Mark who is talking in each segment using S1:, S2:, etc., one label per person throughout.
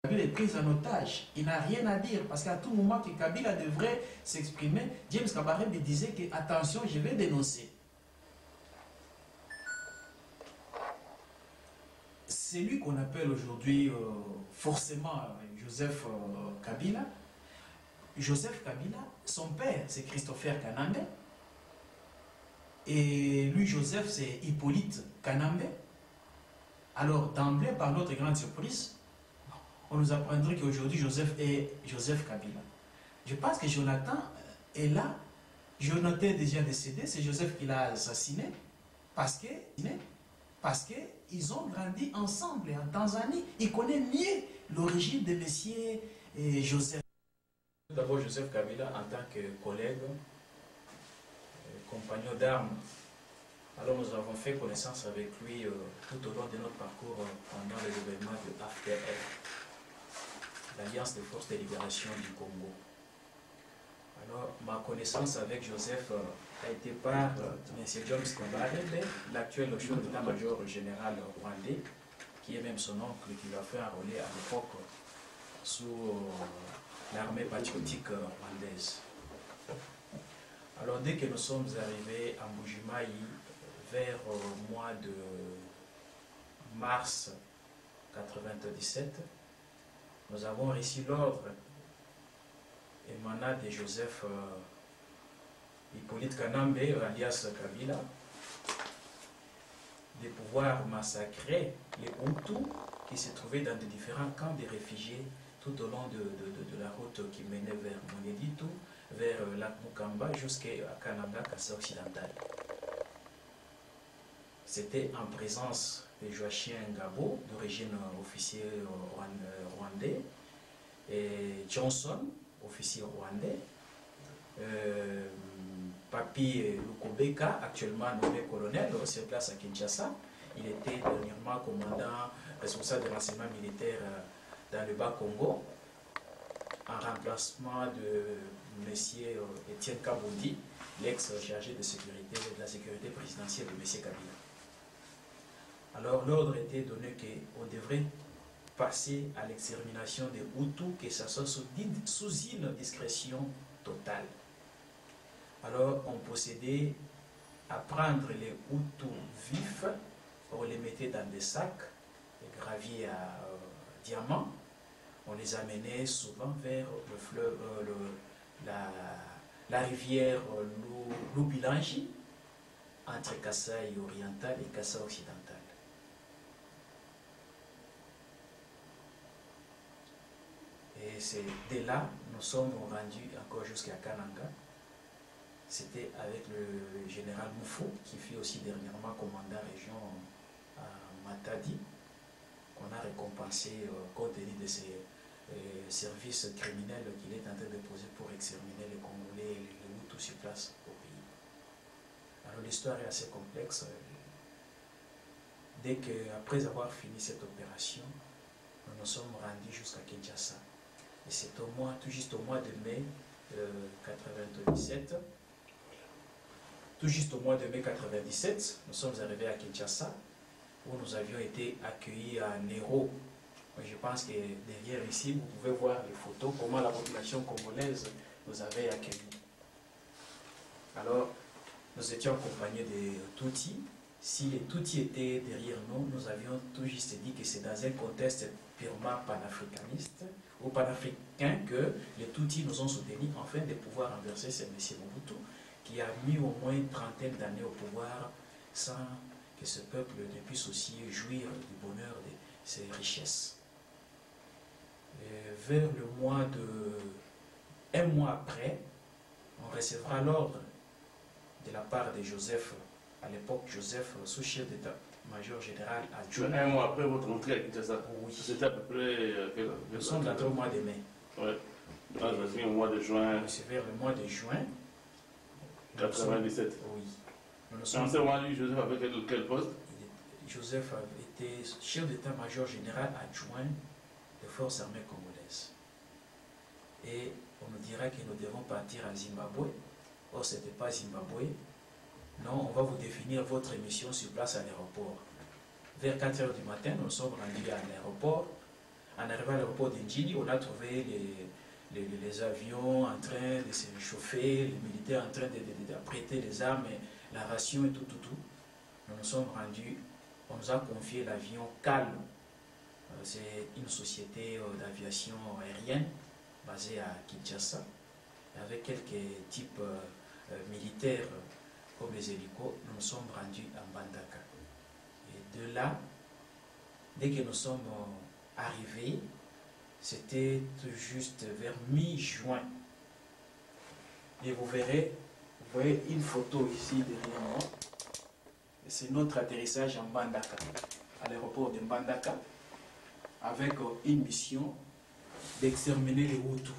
S1: Kabila est pris en otage. Il n'a rien à dire parce qu'à tout moment que Kabila devrait s'exprimer, James Kabarebe disait que attention, je vais dénoncer. C'est lui qu'on appelle aujourd'hui forcément Joseph Kabila. Joseph Kabila, son père c'est Christopher Kanambe et lui Joseph c'est Hippolyte Kanambe. Alors d'emblée, par notre grande surprise, on nous apprendrait qu'aujourd'hui Joseph est Joseph Kabila. Je pense que Jonathan est là. Jonathan est déjà décédé, c'est Joseph qui l'a assassiné parce qu'ils ont grandi ensemble en Tanzanie. Il connaît mieux l'origine de Monsieur Joseph. D'abord Joseph Kabila en tant que collègue, compagnon d'armes. Alors nous avons fait connaissance avec lui tout au long de notre parcours pendant le gouvernement de AFDF, l'Alliance des forces de libération du Congo. Alors ma connaissance avec Joseph a été par M. James Kabarebe, l'actuel chef d'état-major général rwandais, qui est même son oncle, qui lui a fait enrôler à l'époque sous l'armée patriotique rwandaise. Alors dès que nous sommes arrivés à Mbujimayi, vers le mois de mars 1997, nous avons reçu l'ordre émanant de Joseph Hippolyte Kanambe, alias Kabila, de pouvoir massacrer les Hutus qui se trouvaient dans de différents camps de réfugiés tout au long de la route qui menait vers Moneditu, vers Lac Mukamba jusqu'à Kananga, Kassa occidental. C'était en présence de Joachim Ngabo, d'origine officier rwandais, et Johnson, officier rwandais, Papi Lukobeka, actuellement nommé colonel, sur place à Kinshasa. Il était dernièrement commandant, responsable de renseignement militaire dans le Bas-Congo, en remplacement de M. Etienne Kabondi, l'ex-chargé de la sécurité présidentielle de M. Kabila. Alors l'ordre était donné qu'on devrait passer à l'extermination des Hutus, que ça soit sous une discrétion totale. Alors on procédait à prendre les Hutus vifs, on les mettait dans des sacs, des graviers à diamants, on les amenait souvent vers le fleuve, la rivière Lubilangi, entre Kasaï oriental et Kassa occidental. Et c'est dès là, nous sommes rendus encore jusqu'à Kananga. C'était avec le général Moufou, qui fut aussi dernièrement commandant région à Matadi, qu'on a récompensé compte tenu de ses services criminels qu'il est en train de poser pour exterminer les Congolais et les Hutus sur place au pays. Alors l'histoire est assez complexe. Dès qu'après avoir fini cette opération, nous nous sommes rendus jusqu'à Kinshasa. Et c'est tout juste au mois de mai 1997, tout juste au mois de mai 1997, nous sommes arrivés à Kinshasa, où nous avions été accueillis à Nero. Je pense que derrière ici, vous pouvez voir les photos, comment la population congolaise nous avait accueillis. Alors, nous étions accompagnés des Tutsis. Si les Tutsis étaient derrière nous, nous avions tout juste dit que c'est dans un contexte purement panafricaniste ou panafricain que les Tutsis nous ont soutenus afin de pouvoir renverser ce monsieur Mobutu qui a mis au moins une trentaine d'années au pouvoir sans que ce peuple ne puisse aussi jouir du bonheur de ses richesses. Et vers le mois un mois après, on recevra l'ordre de la part de Joseph, à l'époque Joseph, sous-chef d'état-major général adjoint.
S2: Un mois après votre entrée à Kinshasa?
S1: Oui.
S2: C'était à peu près...
S1: Nous sommes entrés au mois de mai.
S2: Oui. Au mois de juin.
S1: C'est vers le mois de juin.
S2: 97.
S1: Oui.
S2: En ce moment, lui, Joseph avait quel poste?
S1: Joseph était chef d'état-major général adjoint des forces armées congolaises. Et on nous dira que nous devons partir à Zimbabwe. Or, ce n'était pas Zimbabwe. Non, on va vous définir votre mission sur place à l'aéroport. Vers 4 h du matin, nous sommes rendus à l'aéroport. En arrivant à l'aéroport d'Indjini, on a trouvé les avions en train de se réchauffer, les militaires en train d'apprêter les armes, la ration et tout. Nous nous sommes rendus, on nous a confié l'avion Calme. C'est une société d'aviation aérienne basée à Kinshasa, avec quelques types militaires comme les hélicos. Nous nous sommes rendus à Mbandaka. Et de là, dès que nous sommes arrivés, c'était tout juste vers mi-juin. Et vous verrez, vous voyez une photo ici derrière moi. C'est notre atterrissage en Mbandaka, à l'aéroport de Mbandaka, avec une mission d'exterminer les Hutus.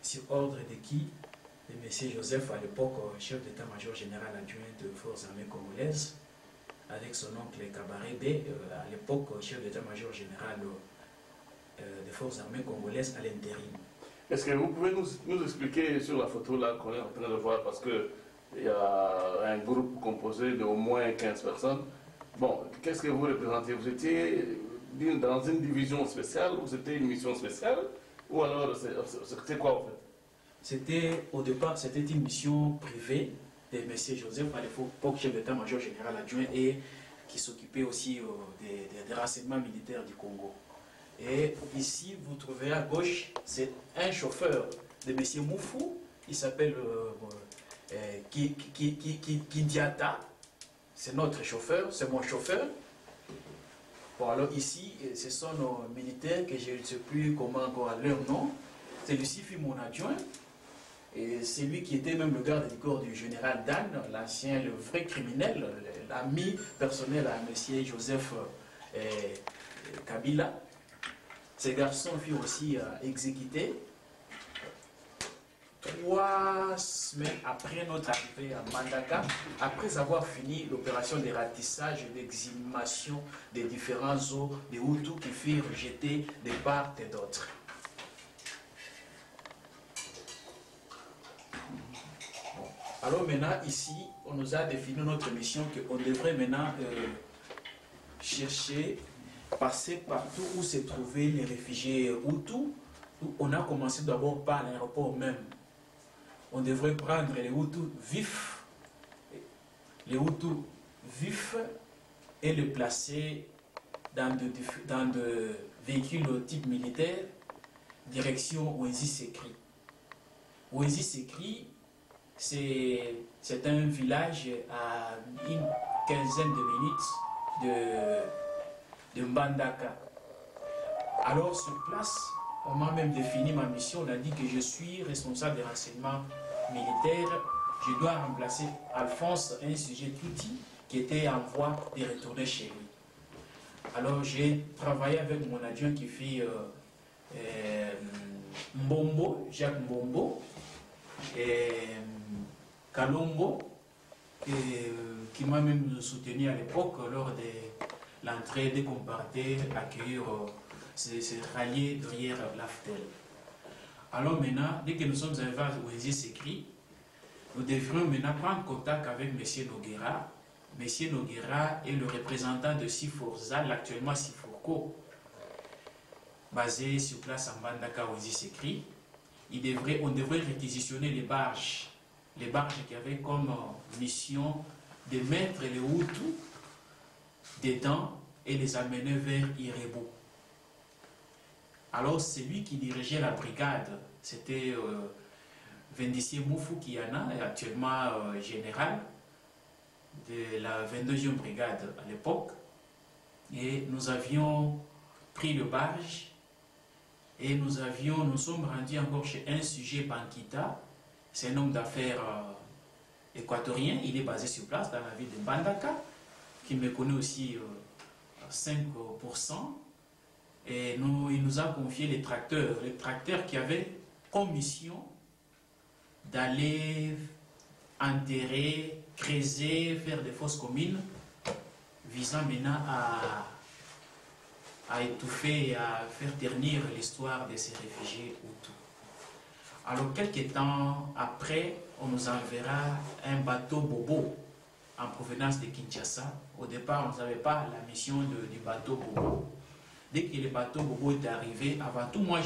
S1: Sur ordre de qui? De M. Joseph, à l'époque chef d'état-major général adjoint de forces armées congolaises, avec son oncle Kabarebe, à l'époque chef d'état-major général des forces armées congolaises à l'intérim.
S2: Est-ce que vous pouvez nous expliquer sur la photo là qu'on est en train de voir, parce qu'il y a un groupe composé d'au moins 15 personnes. Bon, qu'est-ce que vous représentez? Vous étiez dans une division spéciale, ou c'était une mission spéciale, ou alors c'était quoi en fait?
S1: C'était au départ, c'était une mission privée de M. Joseph, à l'époque chef d'état-major général adjoint, et qui s'occupait aussi des renseignements militaires du Congo. Et ici, vous trouvez à gauche, c'est un chauffeur de M. Moufou, il s'appelle Kindiata, c'est notre chauffeur, c'est mon chauffeur. Bon, alors ici, ce sont nos militaires que je ne sais plus comment encore leur nom. Celui-ci fut mon adjoint. Et c'est lui qui était même le garde du corps du général Dan, l'ancien, le vrai criminel, l'ami personnel à M. Joseph Kabila. Ces garçons furent aussi exécutés 3 semaines après notre arrivée à Mbandaka, après avoir fini l'opération de ratissage et d'exhumation des différents os des Hutus qui furent jetés de part et d'autre. Alors maintenant, ici, on nous a défini notre mission qu'on devrait maintenant chercher, passer partout où se trouvaient les réfugiés Hutus. On a commencé d'abord par l'aéroport même. On devrait prendre les Hutus vifs, et les placer dans de véhicules de type militaire, direction Ouenzi-Sekri. Ouenzi-Sekri, c'est un village à une quinzaine de minutes de Mbandaka. Alors sur place, on m'a même défini ma mission, on a dit que je suis responsable des renseignements militaires, je dois remplacer Alphonse, un sujet Touti, qui était en voie de retourner chez lui. Alors j'ai travaillé avec mon adjoint qui fit Mbombo, Jacques Mbombo, et Kalombo, qui m'a même soutenu à l'époque lors de l'entrée dès qu'on partait accueillir ces ralliés derrière l'Aftel. Alors maintenant, dès que nous sommes arrivés à Ouenzi-Sekri, nous devrions maintenant prendre contact avec M. Noguera. M. Noguera est le représentant de Siforzal, actuellement Sifourko, basé sur place à Mbandaka, Ouenzi-Sekri. On devrait réquisitionner les barges qui avaient comme mission de mettre les Hutus dedans et les amener vers Irebo. Alors c'est lui qui dirigeait la brigade, c'était Vendissier Moufou Kiana, et actuellement général de la 22e brigade à l'époque. Et nous avions pris le barge et nous sommes rendus encore chez un sujet Pankita. C'est un homme d'affaires équatorien, il est basé sur place dans la ville de Mbandaka, qui me connaît aussi 5%. Et il nous a confié les tracteurs qui avaient comme mission d'aller enterrer, creuser, faire des fosses communes, visant maintenant à étouffer et à faire ternir l'histoire de ces réfugiés Hutus. Alors, quelques temps après, on nous enverra un bateau Bobo en provenance de Kinshasa. Au départ, on ne savait pas la mission du bateau Bobo. Dès que le bateau Bobo est arrivé, avant tout, moi,